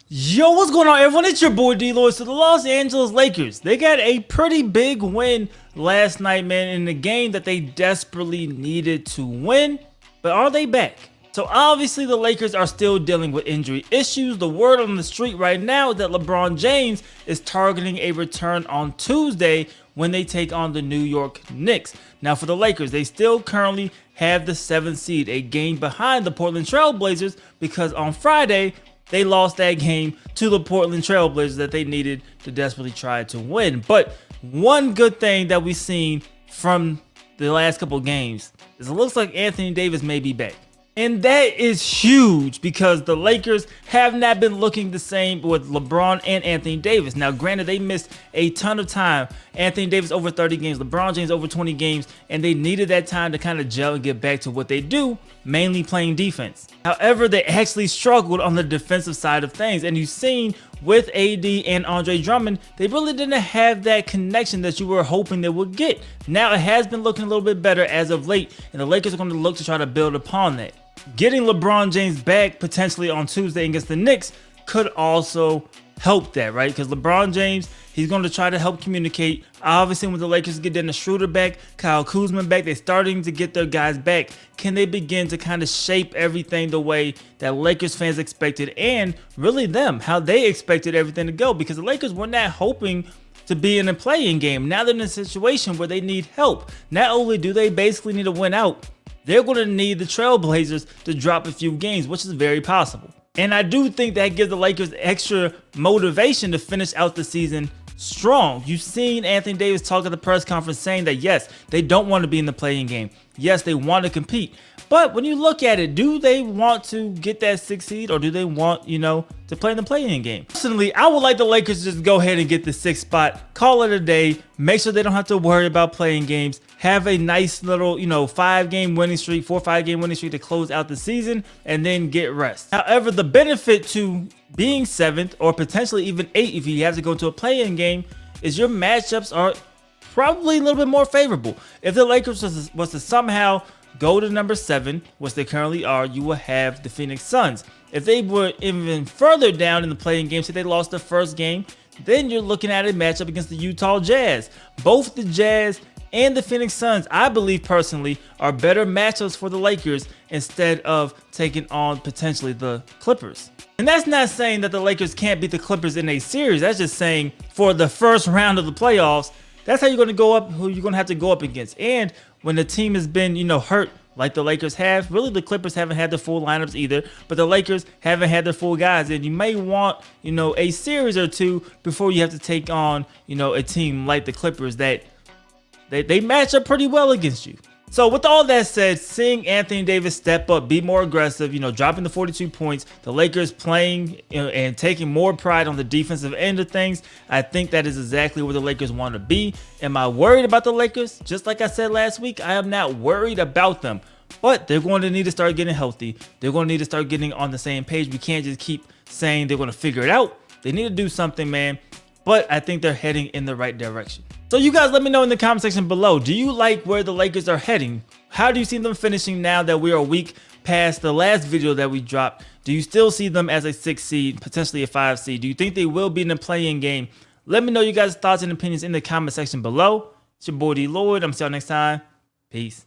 Yo, what's going on, everyone? It's your boy DLloyd. So the Los Angeles Lakers, they got a pretty big win last night, man, in a game that they desperately needed to win. But are they back? So obviously the Lakers are still dealing with injury issues. The word on the street right now is that LeBron James is targeting a return on Tuesday when they take on the New York Knicks. Now for the Lakers, they still currently have the 7th seed, a game behind the Portland Trail Blazers, because on Friday, they lost that game to the Portland Trail Blazers that they needed to desperately try to win. But one good thing that we've seen from the last couple games is it looks like Anthony Davis may be back. And that is huge because the Lakers have not been looking the same with LeBron and Anthony Davis. Now, granted, they missed a ton of time. Anthony Davis over 30 games, LeBron James over 20 games, and they needed that time to kind of gel and get back to what they do, mainly playing defense. However, they actually struggled on the defensive side of things, and you've seen with AD and Andre Drummond, they really didn't have that connection that you were hoping they would get. Now, it has been looking a little bit better as of late, and the Lakers are going to look to try to build upon that. Getting LeBron James back potentially on Tuesday against the Knicks could also help that, right? Because LeBron James, he's going to try to help communicate. Obviously, when the Lakers get Dennis Schroeder back, Kyle Kuzma back, they're starting to get their guys back. Can they begin to kind of shape everything the way that Lakers fans expected, and really them, how they expected everything to go? Because the Lakers were not hoping to be in a play-in game. Now they're in a situation where they need help. Not only do they basically need to win out, they're going to need the Trailblazers to drop a few games, which is very possible. And I do think that gives the Lakers extra motivation to finish out the season strong. You've seen Anthony Davis talk at the press conference saying that, yes, they don't want to be in the play-in game. Yes, they want to compete. But when you look at it, do they want to get that 6th seed, or do they want, to play in the play-in game? Personally, I would like the Lakers to just go ahead and get the 6th spot, call it a day, make sure they don't have to worry about play-in games, have a nice little, 5-game winning streak, 4 or 5-game winning streak to close out the season, and then get rest. However, the benefit to being 7th or potentially even 8th if you have to go to a play-in game is your matchups are probably a little bit more favorable. If the Lakers was to somehow go to number 7, which they currently are, you will have the Phoenix Suns. If they were even further down in the play-in game, say they lost the first game, then you're looking at a matchup against the Utah Jazz. Both the Jazz and the Phoenix Suns, I believe personally, are better matchups for the Lakers instead of taking on potentially the Clippers. And that's not saying that the Lakers can't beat the Clippers in a series. That's just saying for the first round of the playoffs, that's how you're going to go up, who you're going to have to go up against. And when the team has been, hurt like the Lakers have, really the Clippers haven't had the full lineups either, but the Lakers haven't had their full guys. And you may want, a series or two before you have to take on, a team like the Clippers that they match up pretty well against you. So with all that said, seeing Anthony Davis step up, be more aggressive, dropping the 42 points, the Lakers playing and taking more pride on the defensive end of things, I think that is exactly where the Lakers want to be. Am I worried about the Lakers? Just like I said last week, I am not worried about them. But they're going to need to start getting healthy. They're going to need to start getting on the same page. We can't just keep saying they're going to figure it out. They need to do something, man. But I think they're heading in the right direction. So you guys let me know in the comment section below. Do you like where the Lakers are heading? How do you see them finishing now that we are a week past the last video that we dropped? Do you still see them as a 6th seed, potentially a 5 seed? Do you think they will be in the play-in game? Let me know you guys' thoughts and opinions in the comment section below. It's your boy DLloyd. I'm see y'all next time. Peace.